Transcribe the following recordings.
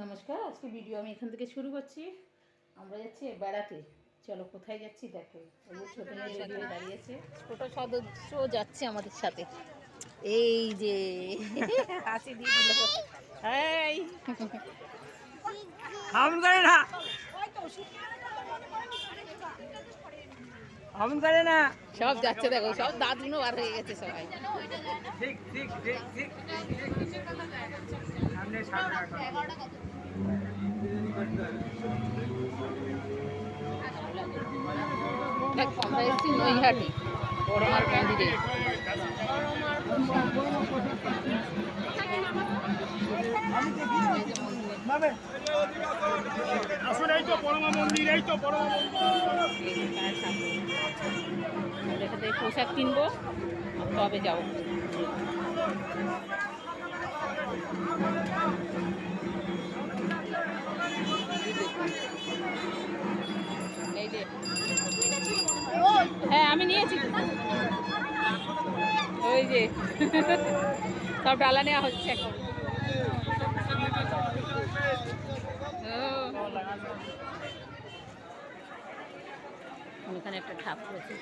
নমস্কার, আজকে ভিডিও আমি এখান থেকে শুরু করছি। আমরা যাচ্ছি বেড়াতে। চলো কোথায় যাচ্ছি দেখো। ওই যে ছোট মেয়ে রেডি হয়ে দাঁড়িয়েছে, ছোট সদস্য যাচ্ছে আমাদের সাথে। এই যে হাসি দিয়ে দিল। এই হাম করে না, হাম করে না। সব যাচ্ছে দেখো, সব দাদুনো বার হয়ে গেছে সবাই। ঠিক ঠিক ঠিক ঠিক সামনে সামনে আমরা এসেছি নৈহাটি বড়মার মন্দিরে। আসলে এই তো বড়মা মন্দির, এই তো বড়মা মন্দির। এখান থেকে পোশাক কিনবো, তবে যাবো। এই যে হ্যাঁ আমি নিয়েছি তো। ওই যে সব ডালা নেওয়া হচ্ছে এখন। এখানে একটা ঠাকুর আছে।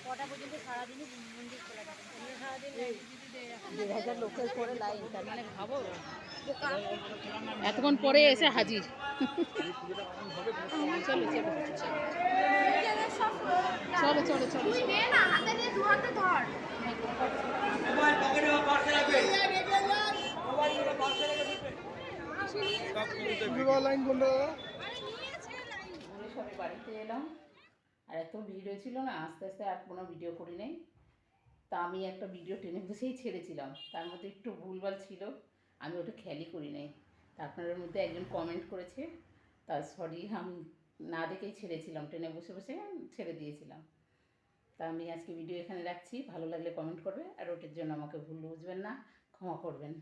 কটা পর্যন্ত সারাদিনই মন্দির খোলা থাকে? সারাদিন 2000 লোকের পরে লাইন, তার মানে ভাবো এতক্ষণ পরে এসে হাজির। চলো চলো চলো চলো চলো সবাই বাড়িতে এলাম, আর এত ভিড় হয়েছিল না, আস্তে আস্তে আর কোনো ভিডিও করি নাই। তা আমি একটা ভিডিও টেনে বসেই ছেড়েছিলাম, তার মধ্যে একটু ভুলভাল ছিল, আমি ওটা খেয়ালই করি নাই। তা আপনাদের মধ্যে একজন কমেন্ট করেছে, তা সরি, আমি না দেখেই ছেড়েছিলাম, টেনে বসে বসে ছেড়ে দিয়েছিলাম। তা আমি আজকে ভিডিও এখানে রাখছি, ভালো লাগলে কমেন্ট করবে, আর ওটার জন্য আমাকে ভুল বুঝবেন না, ক্ষমা করবেন।